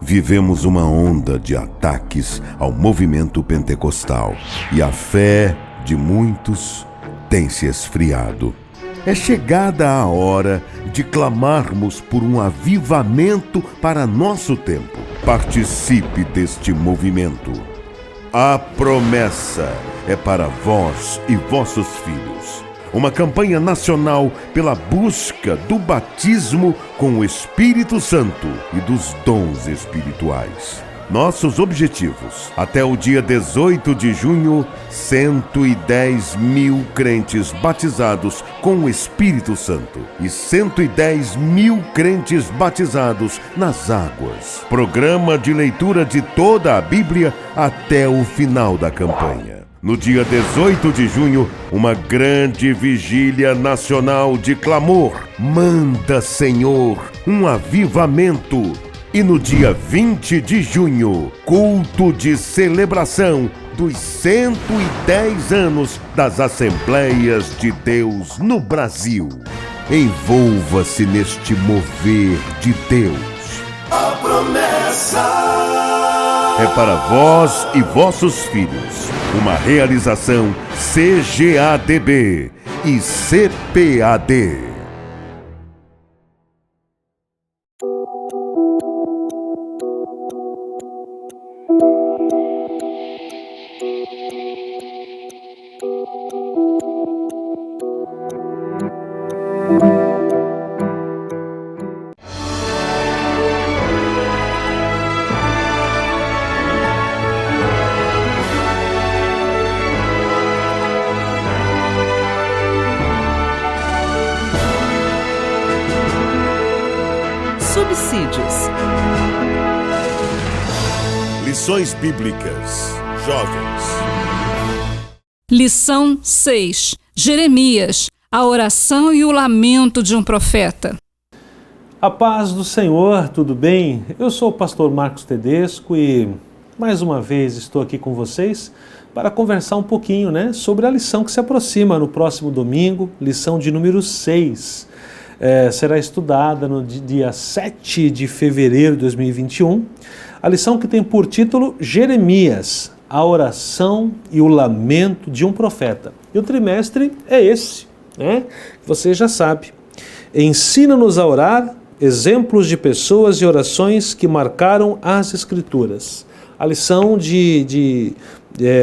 Vivemos uma onda de ataques ao movimento pentecostal e a fé de muitos tem se esfriado. É chegada a hora de clamarmos por um avivamento para nosso tempo. Participe deste movimento. A promessa é para vós e vossos filhos. Uma campanha nacional pela busca do batismo com o Espírito Santo e dos dons espirituais. Nossos objetivos: até o dia 18 de junho, 110 mil crentes batizados com o Espírito Santo e 110 mil crentes batizados nas águas. Programa de leitura de toda a Bíblia até o final da campanha. No dia 18 de junho, uma grande vigília nacional de clamor. Manda, Senhor, um avivamento. E no dia 20 de junho, culto de celebração dos 110 anos das Assembleias de Deus no Brasil. Envolva-se neste mover de Deus. A promessa é para vós e vossos filhos. Uma realização CGADB e CPAD. Subsídios. Lições Bíblicas. Jovens. Lição 6. Jeremias. A oração e o lamento de um profeta. A paz do Senhor, tudo bem? Eu sou o pastor Marcos Tedesco e mais uma vez estou aqui com vocês para conversar um pouquinho, sobre a lição que se aproxima no próximo domingo, lição de número 6. Será estudada no dia 7 de fevereiro de 2021, a lição que tem por título Jeremias, a oração e o lamento de um profeta. E o trimestre é esse, você já sabe. Ensina-nos a orar, exemplos de pessoas e orações que marcaram as Escrituras. A lição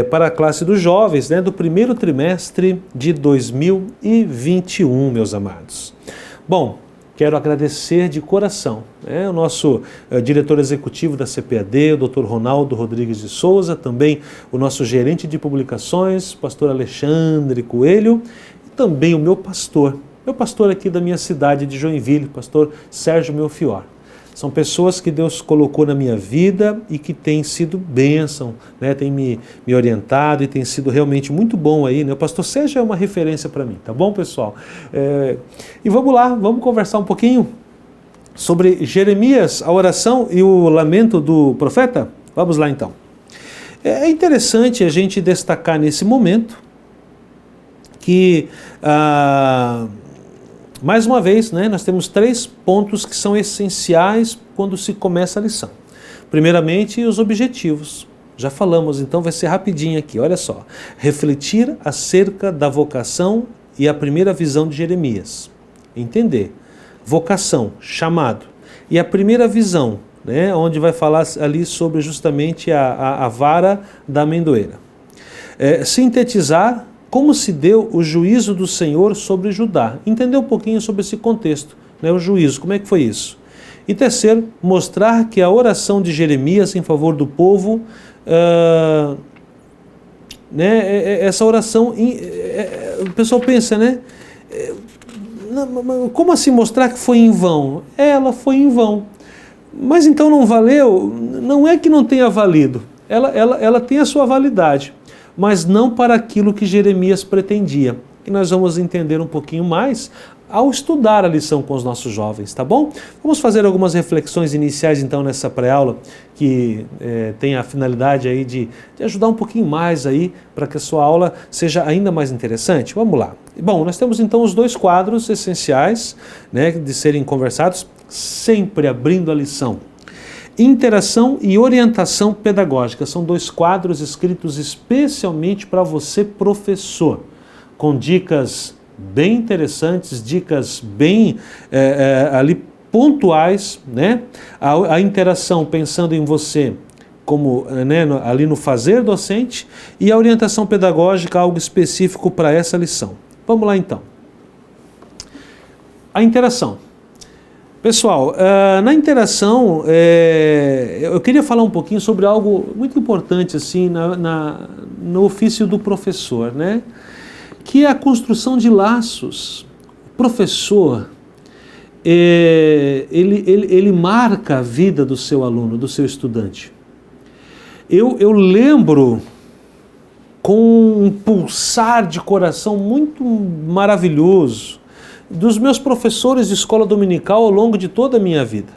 para a classe dos jovens, do primeiro trimestre de 2021, meus amados. Bom, quero agradecer de coração o nosso diretor executivo da CPAD, o Dr. Ronaldo Rodrigues de Souza, também o nosso gerente de publicações, pastor Alexandre Coelho, e também o meu pastor aqui da minha cidade de Joinville, pastor Sérgio Melfior. São pessoas que Deus colocou na minha vida e que têm sido bênção, têm me orientado e tem sido realmente muito bom aí. O pastor Sérgio é uma referência para mim, tá bom, pessoal? E vamos lá, vamos conversar um pouquinho sobre Jeremias, a oração e o lamento do profeta? Vamos lá então. É interessante a gente destacar nesse momento que mais uma vez, nós temos 3 pontos que são essenciais quando se começa a lição. Primeiramente, os objetivos. Já falamos, então vai ser rapidinho aqui, olha só. Refletir acerca da vocação e a primeira visão de Jeremias. Entender. Vocação, chamado. E a primeira visão, onde vai falar ali sobre justamente a vara da amendoeira. Sintetizar como se deu o juízo do Senhor sobre Judá. Entender um pouquinho sobre esse contexto, o juízo, como é que foi isso? E terceiro, mostrar que a oração de Jeremias em favor do povo, essa oração, o pessoal pensa, como assim mostrar que foi em vão? Ela foi em vão. Mas então não valeu? Não é que não tenha valido, ela tem a sua validade, mas não para aquilo que Jeremias pretendia. E nós vamos entender um pouquinho mais ao estudar a lição com os nossos jovens, tá bom? Vamos fazer algumas reflexões iniciais então nessa pré-aula, que tem a finalidade aí de ajudar um pouquinho mais aí para que a sua aula seja ainda mais interessante. Vamos lá. Bom, nós temos então os 2 quadros essenciais, de serem conversados, sempre abrindo a lição. Interação e orientação pedagógica. São 2 quadros escritos especialmente para você, professor, com dicas bem interessantes, dicas bem ali pontuais, né? A interação pensando em você como, né, ali no fazer docente, e a orientação pedagógica, algo específico para essa lição. Vamos lá então. A interação. Pessoal, na interação, eu queria falar um pouquinho sobre algo muito importante assim, no ofício do professor, né? Que é a construção de laços. O professor, ele marca a vida do seu aluno, do seu estudante. Eu lembro com um pulsar de coração muito maravilhoso dos meus professores de escola dominical ao longo de toda a minha vida.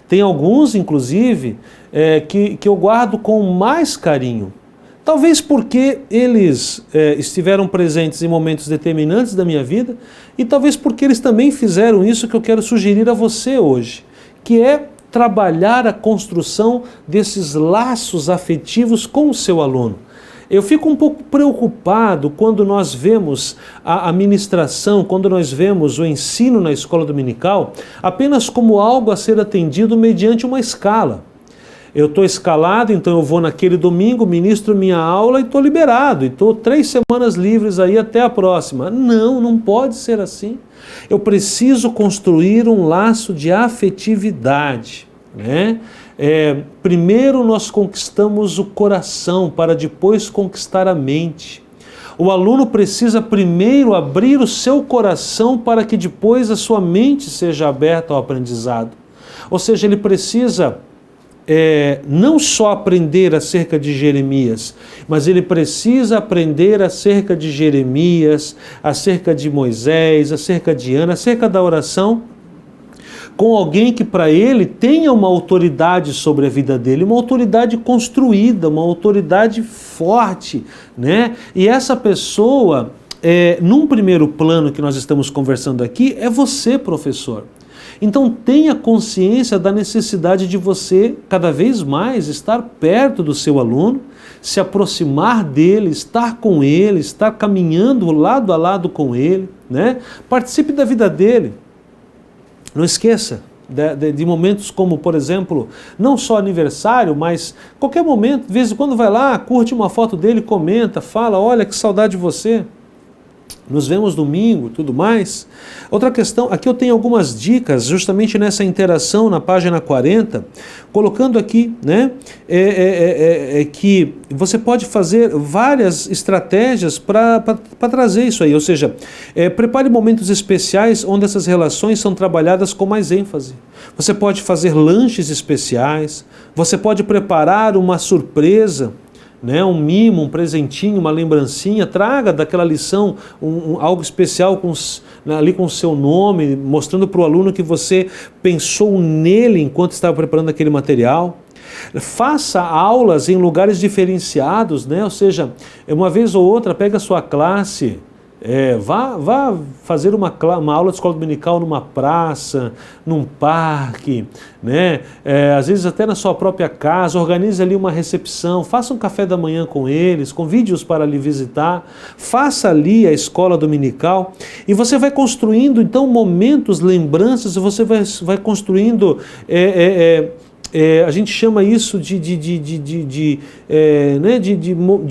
Tem alguns, inclusive, que eu guardo com mais carinho. Talvez porque eles estiveram presentes em momentos determinantes da minha vida e talvez porque eles também fizeram isso que eu quero sugerir a você hoje, que é trabalhar a construção desses laços afetivos com o seu aluno. Eu fico um pouco preocupado quando nós vemos a ministração, quando nós vemos o ensino na escola dominical apenas como algo a ser atendido mediante uma escala. Eu estou escalado, então eu vou naquele domingo, ministro minha aula e estou liberado. E estou 3 semanas livres aí até a próxima. Não pode ser assim. Eu preciso construir um laço de afetividade, né? Primeiro nós conquistamos o coração para depois conquistar a mente. O aluno precisa primeiro abrir o seu coração para que depois a sua mente seja aberta ao aprendizado. Ou seja, ele precisa não só aprender acerca de Jeremias, mas ele precisa aprender acerca de Jeremias, acerca de Moisés, acerca de Ana, acerca da oração, com alguém que para ele tenha uma autoridade sobre a vida dele, uma autoridade construída, uma autoridade forte, né? E essa pessoa, num primeiro plano que nós estamos conversando aqui, é você, professor. Então tenha consciência da necessidade de você cada vez mais estar perto do seu aluno, se aproximar dele, estar com ele, estar caminhando lado a lado com ele, né? Participe da vida dele. Não esqueça de momentos como, por exemplo, não só aniversário, mas qualquer momento, de vez em quando vai lá, curte uma foto dele, comenta, fala, olha que saudade de você. Nos vemos domingo, tudo mais. Outra questão, aqui eu tenho algumas dicas justamente nessa interação na página 40, colocando aqui, né, que você pode fazer várias estratégias para trazer isso aí, ou seja, prepare momentos especiais onde essas relações são trabalhadas com mais ênfase. Você pode fazer lanches especiais, você pode preparar uma surpresa, né, um mimo, um presentinho, uma lembrancinha, traga daquela lição algo especial ali com o seu nome, mostrando para o aluno que você pensou nele enquanto estava preparando aquele material. Faça aulas em lugares diferenciados, né, ou seja, uma vez ou outra pega a sua classe, vá fazer uma aula de escola dominical numa praça, num parque, né? Às vezes até na sua própria casa, organize ali uma recepção, faça um café da manhã com eles, convide-os para lhe visitar, faça ali a escola dominical e você vai construindo então momentos, lembranças, você vai construindo a gente chama isso de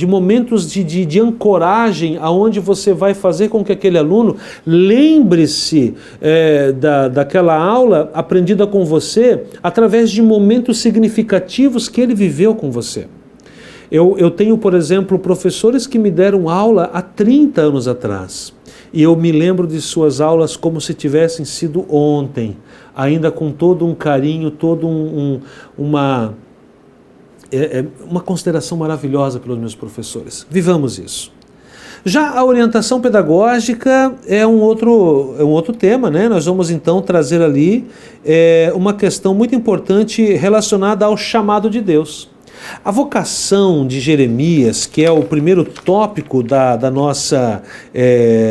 momentos de ancoragem, aonde você vai fazer com que aquele aluno lembre-se daquela aula aprendida com você através de momentos significativos que ele viveu com você. Eu tenho, por exemplo, professores que me deram aula há 30 anos atrás. E eu me lembro de suas aulas como se tivessem sido ontem, ainda com todo um carinho, toda uma consideração maravilhosa pelos meus professores. Vivamos isso. Já a orientação pedagógica é um outro tema, né? Nós vamos então trazer ali uma questão muito importante relacionada ao chamado de Deus. A vocação de Jeremias, que é o primeiro tópico da nossa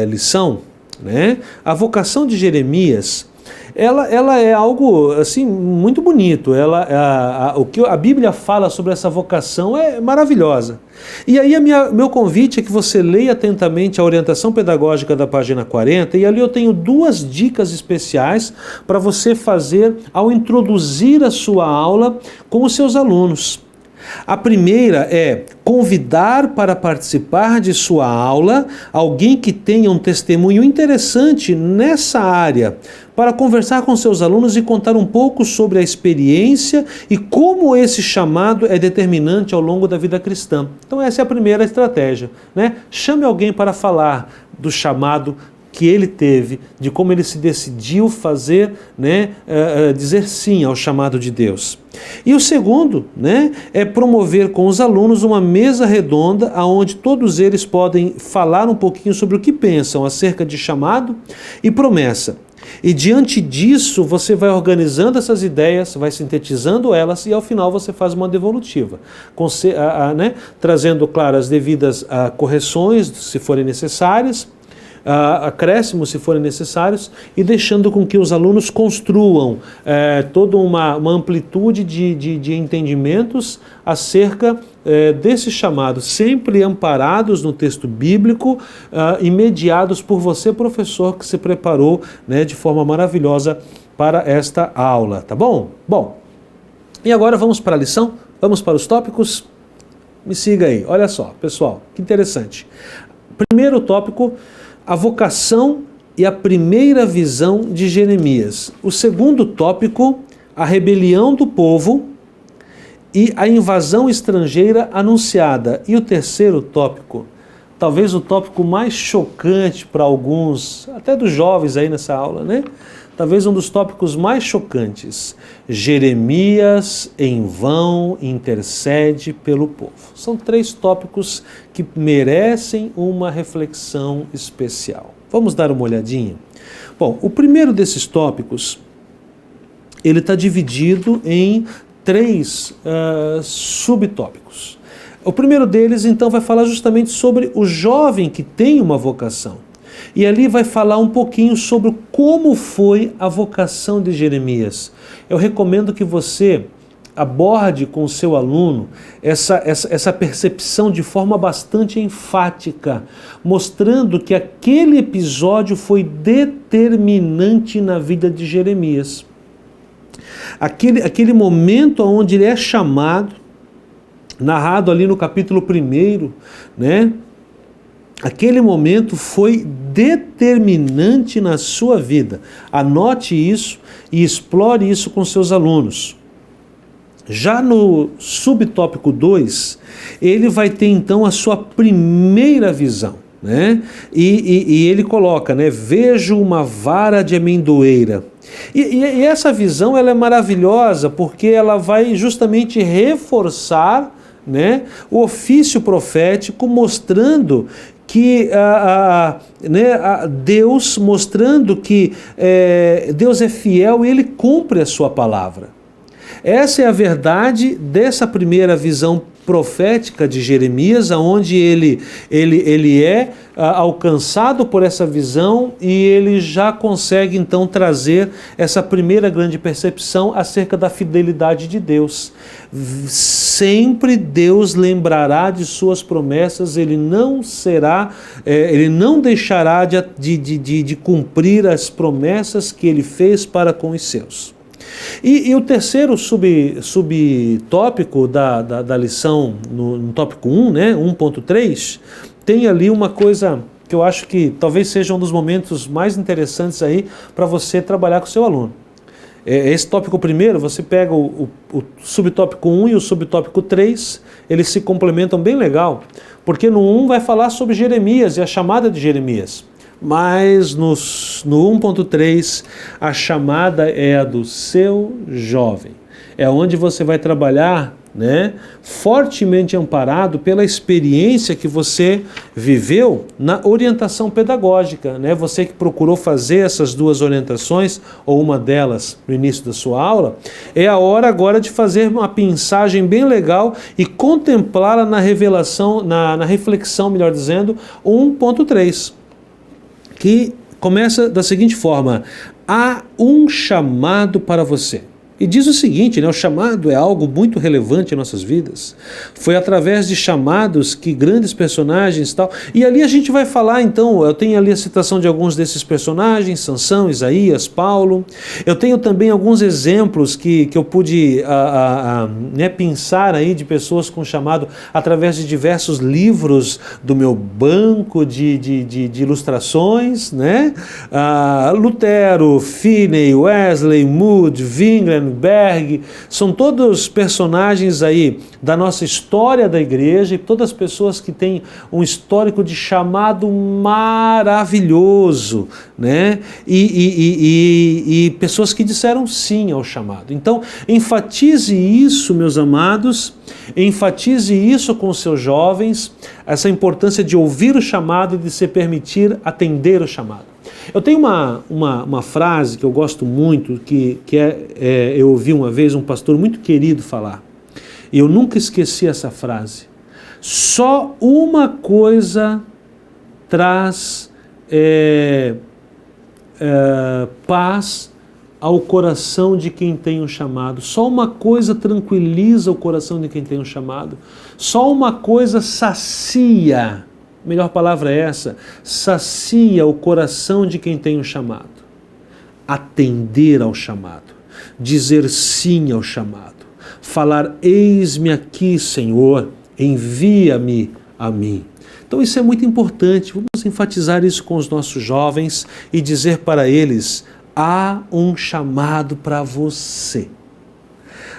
lição, né? A vocação de Jeremias ela é algo assim muito bonito. O que a Bíblia fala sobre essa vocação é maravilhosa. E aí meu convite é que você leia atentamente a orientação pedagógica da página 40, e ali eu tenho 2 dicas especiais para você fazer ao introduzir a sua aula com os seus alunos. A primeira é convidar para participar de sua aula alguém que tenha um testemunho interessante nessa área, para conversar com seus alunos e contar um pouco sobre a experiência e como esse chamado é determinante ao longo da vida cristã. Então essa é a primeira estratégia, né? Chame alguém para falar do chamado que ele teve, de como ele se decidiu fazer, né, dizer sim ao chamado de Deus. E o segundo, né, é promover com os alunos uma mesa redonda onde todos eles podem falar um pouquinho sobre o que pensam acerca de chamado e promessa. E diante disso você vai organizando essas ideias, vai sintetizando elas e ao final você faz uma devolutiva, né, trazendo, claro, as devidas correções se forem necessárias, acréscimos se forem necessários, e deixando com que os alunos construam toda uma amplitude de entendimentos acerca desse chamado, sempre amparados no texto bíblico e mediados por você, professor, que se preparou, né, de forma maravilhosa para esta aula, tá bom? Bom, e agora vamos para a lição, vamos para os tópicos. Me siga aí, olha só, pessoal, que interessante. Primeiro tópico: a vocação e a primeira visão de Jeremias. O segundo tópico: a rebelião do povo e a invasão estrangeira anunciada. E o terceiro tópico, talvez o tópico mais chocante para alguns, até dos jovens aí nessa aula, né? Talvez um dos tópicos mais chocantes: Jeremias em vão intercede pelo povo. São 3 tópicos que merecem uma reflexão especial. Vamos dar uma olhadinha? Bom, o primeiro desses tópicos, ele está dividido em 3 subtópicos. O primeiro deles, então, vai falar justamente sobre o jovem que tem uma vocação. E ali vai falar um pouquinho sobre como foi a vocação de Jeremias. Eu recomendo que você aborde com o seu aluno essa percepção de forma bastante enfática, mostrando que aquele episódio foi determinante na vida de Jeremias. Aquele momento onde ele é chamado, narrado ali no capítulo 1, né? Aquele momento foi determinante na sua vida. Anote isso e explore isso com seus alunos. Já no subtópico 2, ele vai ter então a sua primeira visão, né? E ele coloca, né? Vejo uma vara de amendoeira. E essa visão, ela é maravilhosa porque ela vai justamente reforçar, né, o ofício profético, mostrando que Deus, mostrando que Deus é fiel e Ele cumpre a sua palavra. Essa é a verdade dessa primeira visão profética de Jeremias, onde ele é alcançado por essa visão e ele já consegue então trazer essa primeira grande percepção acerca da fidelidade de Deus. Sempre Deus lembrará de suas promessas, ele não deixará de cumprir as promessas que ele fez para com os seus. E o terceiro subtópico da lição, no tópico 1, né, 1.3, tem ali uma coisa que eu acho que talvez seja um dos momentos mais interessantes aí para você trabalhar com o seu aluno. Esse tópico primeiro, você pega o subtópico 1 e o subtópico 3, eles se complementam bem legal, porque no 1 vai falar sobre Jeremias e a chamada de Jeremias. Mas no 1.3 a chamada é a do seu jovem. É onde você vai trabalhar, né, fortemente amparado pela experiência que você viveu na orientação pedagógica, né? Você que procurou fazer essas 2 orientações, ou uma delas no início da sua aula, é a hora agora de fazer uma pensagem bem legal e contemplá-la na revelação, na reflexão, melhor dizendo, 1.3. que começa da seguinte forma: há um chamado para você. E diz o seguinte, né, o chamado é algo muito relevante em nossas vidas. Foi através de chamados que grandes personagens e tal. E ali a gente vai falar, então, eu tenho ali a citação de alguns desses personagens, Sansão, Isaías, Paulo. Eu tenho também alguns exemplos que eu pude né, pensar aí de pessoas com chamado através de diversos livros do meu banco de ilustrações, né? Lutero, Finney, Wesley, Moody, Wingren, Berg, são todos personagens aí da nossa história da igreja e todas pessoas que têm um histórico de chamado maravilhoso, né? E pessoas que disseram sim ao chamado. Então, enfatize isso, meus amados, enfatize isso com os seus jovens, essa importância de ouvir o chamado e de se permitir atender o chamado. Eu tenho uma frase que eu gosto muito, eu ouvi uma vez um pastor muito querido falar, e eu nunca esqueci essa frase. Só uma coisa traz paz ao coração de quem tem um chamado. Só uma coisa tranquiliza o coração de quem tem um chamado. Só uma coisa sacia, melhor palavra é essa, sacia o coração de quem tem um chamado. Atender ao chamado, dizer sim ao chamado, falar: eis-me aqui, Senhor, envia-me a mim. Então isso é muito importante, vamos enfatizar isso com os nossos jovens e dizer para eles: há um chamado para você.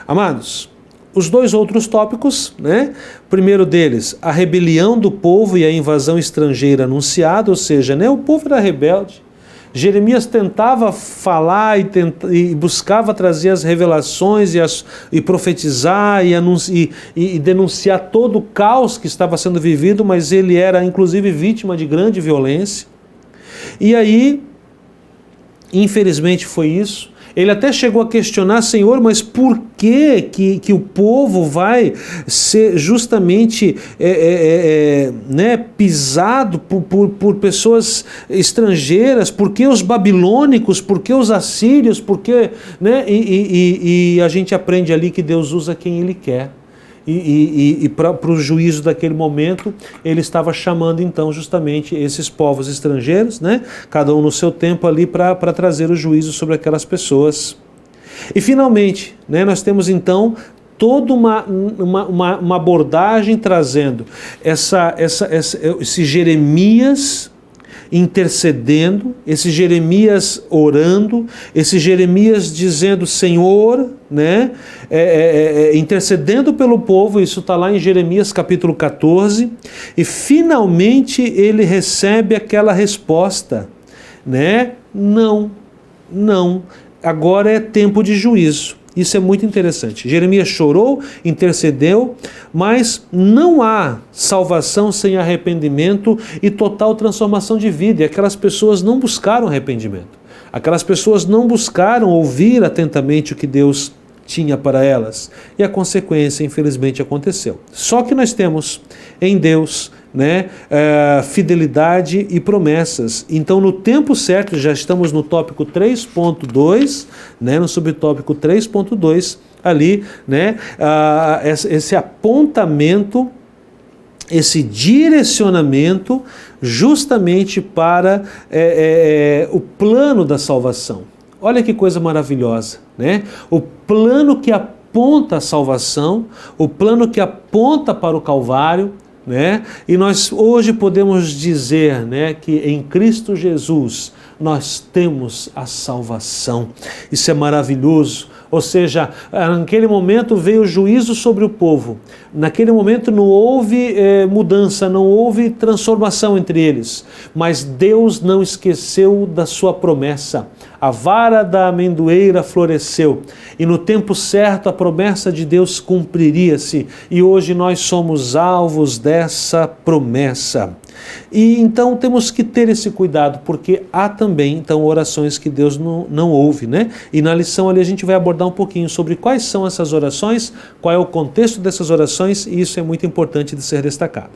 Amados, os dois outros tópicos, né? Primeiro deles, a rebelião do povo e a invasão estrangeira anunciada, ou seja, né, o povo era rebelde. Jeremias tentava falar e buscava trazer as revelações e profetizar e denunciar todo o caos que estava sendo vivido, mas ele era inclusive vítima de grande violência. E aí, infelizmente foi isso. Ele até chegou a questionar: Senhor, mas por que o povo vai ser justamente né, pisado por pessoas estrangeiras? Por que os babilônicos? Por que os assírios? Por que, né? E a gente aprende ali que Deus usa quem Ele quer. E para o juízo daquele momento, ele estava chamando então justamente esses povos estrangeiros, né? Cada um no seu tempo ali para trazer o juízo sobre aquelas pessoas. E finalmente, né, nós temos então toda uma abordagem trazendo esse Jeremias intercedendo, esse Jeremias orando, esse Jeremias dizendo: Senhor, né, intercedendo pelo povo. Isso está lá em Jeremias capítulo 14, e finalmente ele recebe aquela resposta, né? Não, agora é tempo de juízo. Isso é muito interessante. Jeremias chorou, intercedeu, mas não há salvação sem arrependimento e total transformação de vida. E aquelas pessoas não buscaram arrependimento. Aquelas pessoas não buscaram ouvir atentamente o que Deus tinha para elas. E a consequência, infelizmente, aconteceu. Só que nós temos em Deus, né, fidelidade e promessas. Então, no tempo certo, já estamos no tópico 3.2, né, no subtópico 3.2, ali, né, esse apontamento, esse direcionamento justamente para o plano da salvação. Olha que coisa maravilhosa, né? O plano que aponta a salvação, o plano que aponta para o Calvário, né? E nós hoje podemos dizer, né, que em Cristo Jesus nós temos a salvação. Isso é maravilhoso. Ou seja, naquele momento veio o juízo sobre o povo. Naquele momento não houve mudança, não houve transformação entre eles. Mas Deus não esqueceu da sua promessa. A vara da amendoeira floresceu. E no tempo certo a promessa de Deus cumpriria-se. E hoje nós somos alvos dessa promessa. E então temos que ter esse cuidado, porque há também então orações que Deus não ouve, né? E na lição ali a gente vai abordar um pouquinho sobre quais são essas orações, qual é o contexto dessas orações, e isso é muito importante de ser destacado.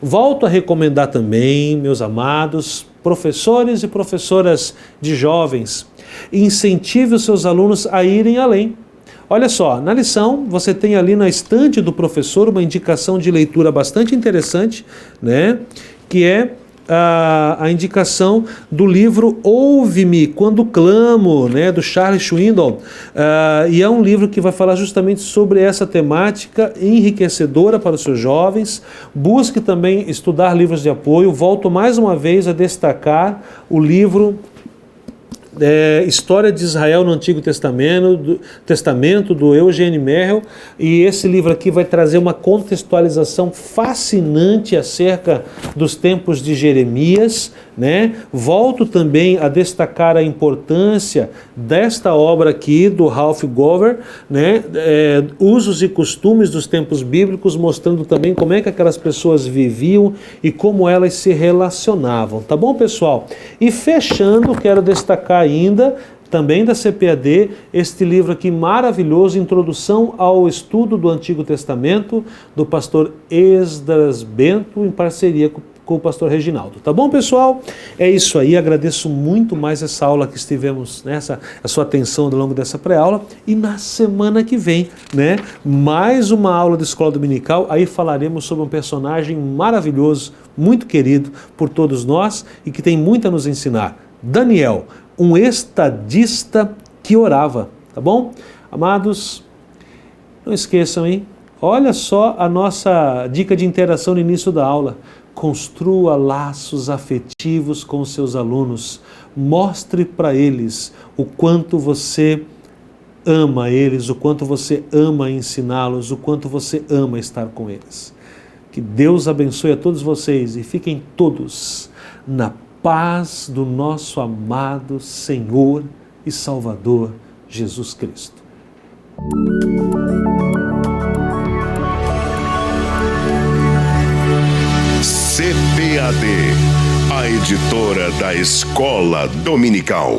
Volto a recomendar também, meus amados professores e professoras de jovens, incentive os seus alunos a irem além. Olha só, na lição você tem ali na estante do professor uma indicação de leitura bastante interessante, né? Que é a indicação do livro Ouve-me Quando Clamo, né, do Charles Swindoll, e é um livro que vai falar justamente sobre essa temática enriquecedora para os seus jovens. Busque também estudar livros de apoio. Volto mais uma vez a destacar o livro História de Israel no Antigo Testamento, do Eugene Merrill, e esse livro aqui vai trazer uma contextualização fascinante acerca dos tempos de Jeremias, né? Volto também a destacar a importância desta obra aqui do Ralph Gover, né? Usos e costumes dos tempos bíblicos, mostrando também como é que aquelas pessoas viviam e como elas se relacionavam, tá bom, pessoal? E fechando, quero destacar ainda, também da CPAD, este livro aqui maravilhoso, Introdução ao Estudo do Antigo Testamento, do pastor Esdras Bento, em parceria com o pastor Reginaldo. Tá bom, pessoal? É isso aí, agradeço muito mais essa aula que estivemos, a sua atenção ao longo dessa pré-aula, e na semana que vem, né, mais uma aula de escola dominical, aí falaremos sobre um personagem maravilhoso, muito querido por todos nós e que tem muito a nos ensinar, Daniel, um estadista que orava, tá bom? Amados, não esqueçam, hein? Olha só a nossa dica de interação no início da aula. Construa laços afetivos com os seus alunos. Mostre para eles o quanto você ama eles, o quanto você ama ensiná-los, o quanto você ama estar com eles. Que Deus abençoe a todos vocês e fiquem todos na paz do nosso amado Senhor e Salvador Jesus Cristo. CPAD, a editora da Escola Dominical.